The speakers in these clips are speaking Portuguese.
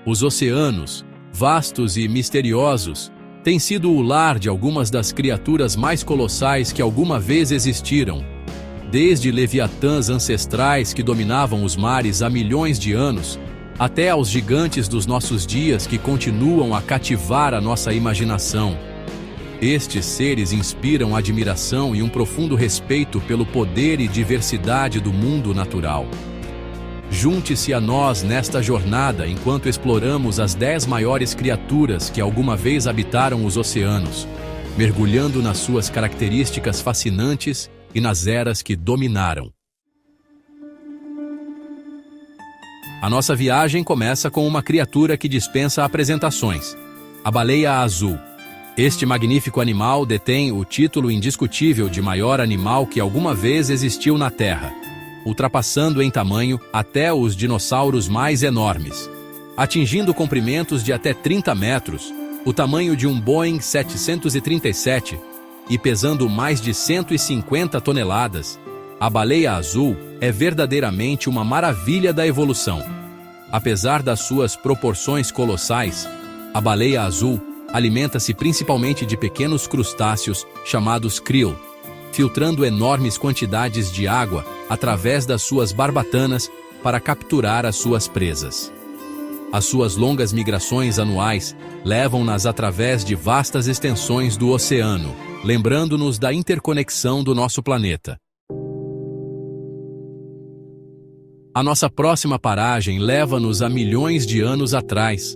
Os oceanos, vastos e misteriosos, têm sido o lar de algumas das criaturas mais colossais que alguma vez existiram. Desde leviatãs ancestrais que dominavam os mares há milhões de anos, até aos gigantes dos nossos dias que continuam a cativar a nossa imaginação. Estes seres inspiram admiração e um profundo respeito pelo poder e diversidade do mundo natural. Junte-se a nós nesta jornada enquanto exploramos as 10 maiores criaturas que alguma vez habitaram os oceanos, mergulhando nas suas características fascinantes e nas eras que dominaram. A nossa viagem começa com uma criatura que dispensa apresentações: a baleia azul. Este magnífico animal detém o título indiscutível de maior animal que alguma vez existiu na Terra, ultrapassando em tamanho até os dinossauros mais enormes, atingindo comprimentos de até 30 metros, o tamanho de um Boeing 737, e pesando mais de 150 toneladas. A baleia azul é verdadeiramente uma maravilha da evolução. Apesar das suas proporções colossais, a baleia azul alimenta-se principalmente de pequenos crustáceos chamados krill, filtrando enormes quantidades de água através das suas barbatanas para capturar as suas presas. As suas longas migrações anuais levam-nas através de vastas extensões do oceano, lembrando-nos da interconexão do nosso planeta. A nossa próxima paragem leva-nos a milhões de anos atrás,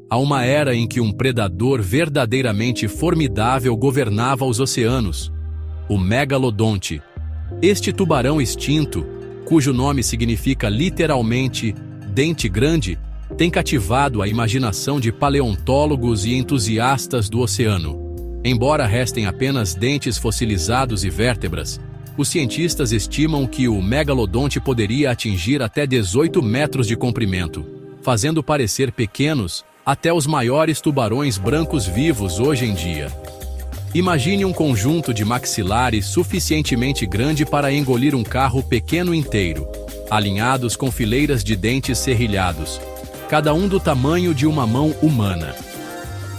a uma era em que um predador verdadeiramente formidável governava os oceanos: o megalodonte. Este tubarão extinto, cujo nome significa literalmente dente grande, tem cativado a imaginação de paleontólogos e entusiastas do oceano. Embora restem apenas dentes fossilizados e vértebras, os cientistas estimam que o megalodonte poderia atingir até 18 metros de comprimento, fazendo parecer pequenos até os maiores tubarões brancos vivos hoje em dia. Imagine um conjunto de maxilares suficientemente grande para engolir um carro pequeno inteiro, alinhados com fileiras de dentes serrilhados, cada um do tamanho de uma mão humana.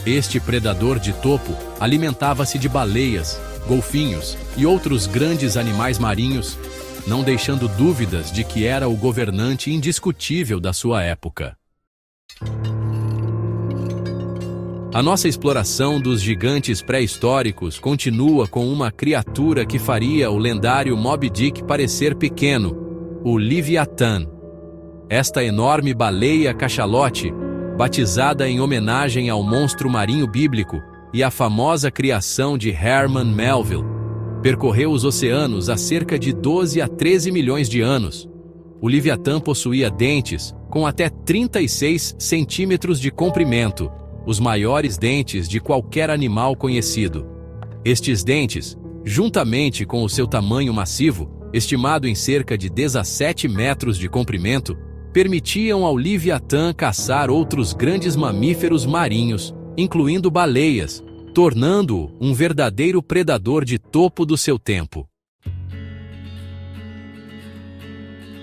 Este predador de topo alimentava-se de baleias, golfinhos e outros grandes animais marinhos, não deixando dúvidas de que era o governante indiscutível da sua época. A nossa exploração dos gigantes pré-históricos continua com uma criatura que faria o lendário Moby Dick parecer pequeno: o Leviatã. Esta enorme baleia cachalote, batizada em homenagem ao monstro marinho bíblico e à famosa criação de Herman Melville, percorreu os oceanos há cerca de 12 a 13 milhões de anos. O Leviatã possuía dentes com até 36 centímetros de comprimento, os maiores dentes de qualquer animal conhecido. Estes dentes, juntamente com o seu tamanho massivo, estimado em cerca de 17 metros de comprimento, permitiam ao Leviatã caçar outros grandes mamíferos marinhos, incluindo baleias, tornando-o um verdadeiro predador de topo do seu tempo.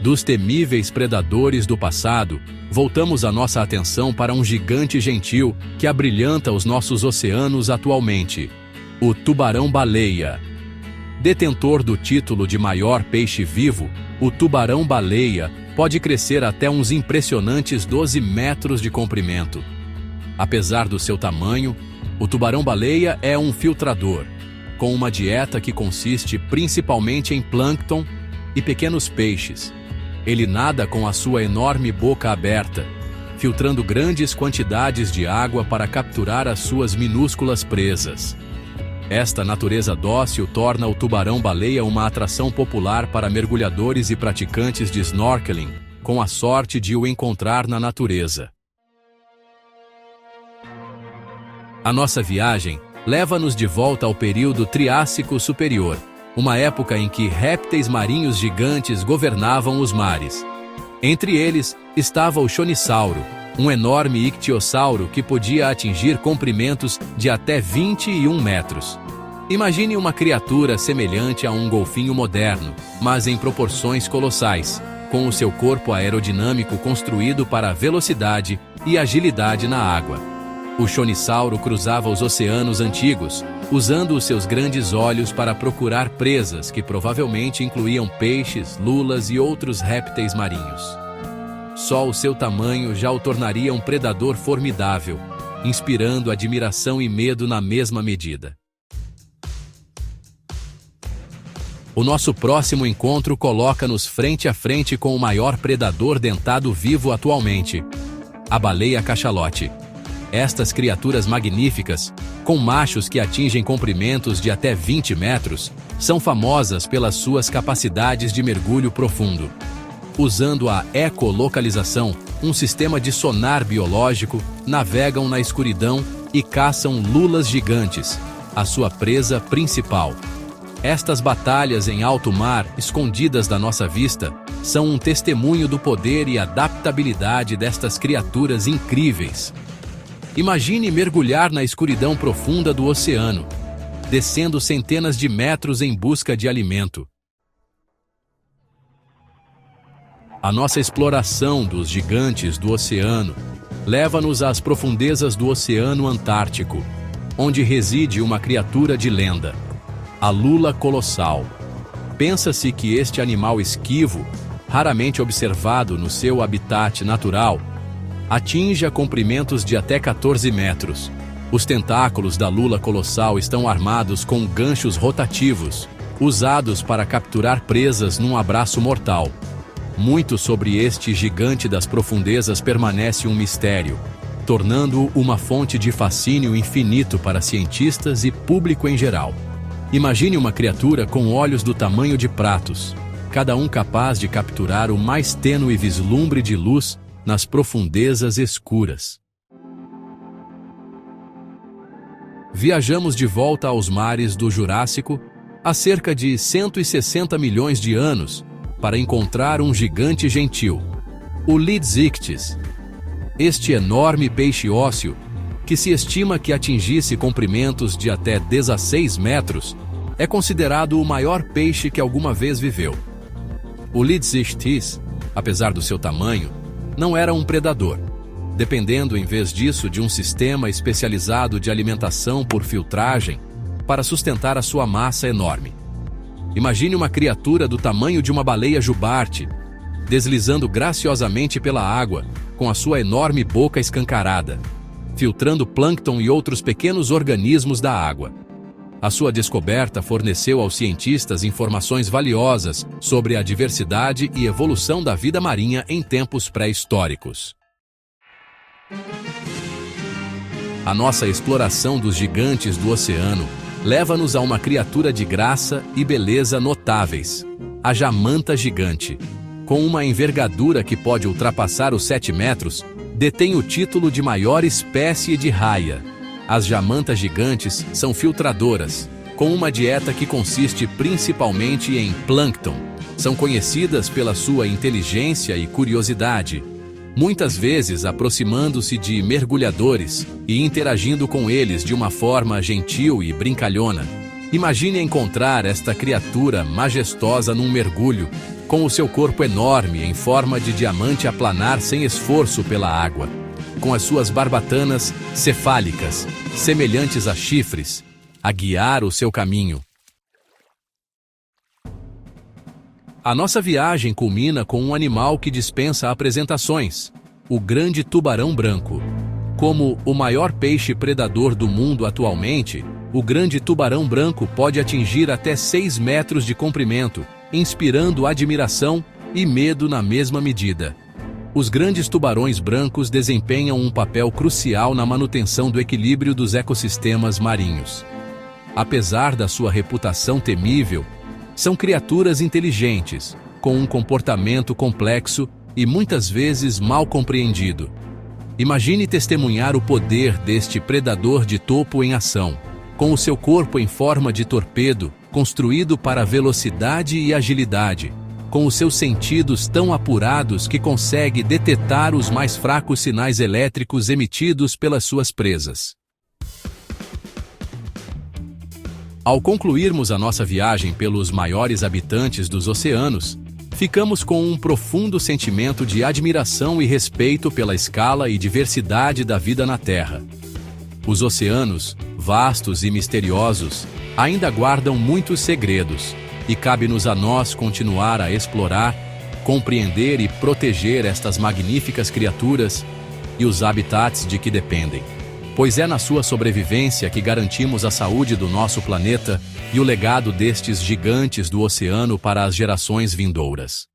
Dos temíveis predadores do passado, voltamos a nossa atenção para um gigante gentil que abrilhanta os nossos oceanos atualmente: o tubarão-baleia. Detentor do título de maior peixe vivo, o tubarão-baleia pode crescer até uns impressionantes 12 metros de comprimento. Apesar do seu tamanho, o tubarão-baleia é um filtrador, com uma dieta que consiste principalmente em plâncton e pequenos peixes. Ele nada com a sua enorme boca aberta, filtrando grandes quantidades de água para capturar as suas minúsculas presas. Esta natureza dócil torna o tubarão-baleia uma atração popular para mergulhadores e praticantes de snorkeling, com a sorte de o encontrar na natureza. A nossa viagem leva-nos de volta ao período Triássico Superior, uma época em que répteis marinhos gigantes governavam os mares. Entre eles estava o chonissauro, um enorme ictiossauro que podia atingir comprimentos de até 21 metros. Imagine uma criatura semelhante a um golfinho moderno, mas em proporções colossais, com o seu corpo aerodinâmico construído para a velocidade e agilidade na água. O chonissauro cruzava os oceanos antigos, usando os seus grandes olhos para procurar presas que provavelmente incluíam peixes, lulas e outros répteis marinhos. Só o seu tamanho já o tornaria um predador formidável, inspirando admiração e medo na mesma medida. O nosso próximo encontro coloca-nos frente a frente com o maior predador dentado vivo atualmente, a baleia cachalote. Estas criaturas magníficas, com machos que atingem comprimentos de até 20 metros, são famosas pelas suas capacidades de mergulho profundo. Usando a ecolocalização, um sistema de sonar biológico, navegam na escuridão e caçam lulas gigantes, a sua presa principal. Estas batalhas em alto mar, escondidas da nossa vista, são um testemunho do poder e adaptabilidade destas criaturas incríveis. Imagine mergulhar na escuridão profunda do oceano, descendo centenas de metros em busca de alimento. A nossa exploração dos gigantes do oceano leva-nos às profundezas do Oceano Antártico, onde reside uma criatura de lenda, a lula colossal. Pensa-se que este animal esquivo, raramente observado no seu habitat natural, atinja comprimentos de até 14 metros. Os tentáculos da lula colossal estão armados com ganchos rotativos, usados para capturar presas num abraço mortal. Muito sobre este gigante das profundezas permanece um mistério, tornando-o uma fonte de fascínio infinito para cientistas e público em geral. Imagine uma criatura com olhos do tamanho de pratos, cada um capaz de capturar o mais tênue vislumbre de luz nas profundezas escuras. Viajamos de volta aos mares do Jurássico há cerca de 160 milhões de anos para encontrar um gigante gentil, o Lydsichthys. Este enorme peixe ósseo, que se estima que atingisse comprimentos de até 16 metros, é considerado o maior peixe que alguma vez viveu. O Lydsichthys, apesar do seu tamanho, não era um predador, dependendo em vez disso de um sistema especializado de alimentação por filtragem para sustentar a sua massa enorme. Imagine uma criatura do tamanho de uma baleia jubarte, deslizando graciosamente pela água, com a sua enorme boca escancarada, filtrando plâncton e outros pequenos organismos da água. A sua descoberta forneceu aos cientistas informações valiosas sobre a diversidade e evolução da vida marinha em tempos pré-históricos. A nossa exploração dos gigantes do oceano leva-nos a uma criatura de graça e beleza notáveis, a jamanta gigante. Com uma envergadura que pode ultrapassar os 7 metros, detém o título de maior espécie de raia. As jamantas gigantes são filtradoras, com uma dieta que consiste principalmente em plâncton. São conhecidas pela sua inteligência e curiosidade, muitas vezes aproximando-se de mergulhadores e interagindo com eles de uma forma gentil e brincalhona. Imagine encontrar esta criatura majestosa num mergulho, com o seu corpo enorme em forma de diamante a planar sem esforço pela água, com as suas barbatanas cefálicas, semelhantes a chifres, a guiar o seu caminho. A nossa viagem culmina com um animal que dispensa apresentações, o grande tubarão branco. Como o maior peixe predador do mundo atualmente, o grande tubarão branco pode atingir até 6 metros de comprimento, inspirando admiração e medo na mesma medida. Os grandes tubarões brancos desempenham um papel crucial na manutenção do equilíbrio dos ecossistemas marinhos. Apesar da sua reputação temível, são criaturas inteligentes, com um comportamento complexo e muitas vezes mal compreendido. Imagine testemunhar o poder deste predador de topo em ação, com o seu corpo em forma de torpedo, construído para velocidade e agilidade, com os seus sentidos tão apurados que consegue detectar os mais fracos sinais elétricos emitidos pelas suas presas. Ao concluirmos a nossa viagem pelos maiores habitantes dos oceanos, ficamos com um profundo sentimento de admiração e respeito pela escala e diversidade da vida na Terra. Os oceanos, vastos e misteriosos, ainda guardam muitos segredos, e cabe-nos a nós continuar a explorar, compreender e proteger estas magníficas criaturas e os habitats de que dependem. Pois é na sua sobrevivência que garantimos a saúde do nosso planeta e o legado destes gigantes do oceano para as gerações vindouras.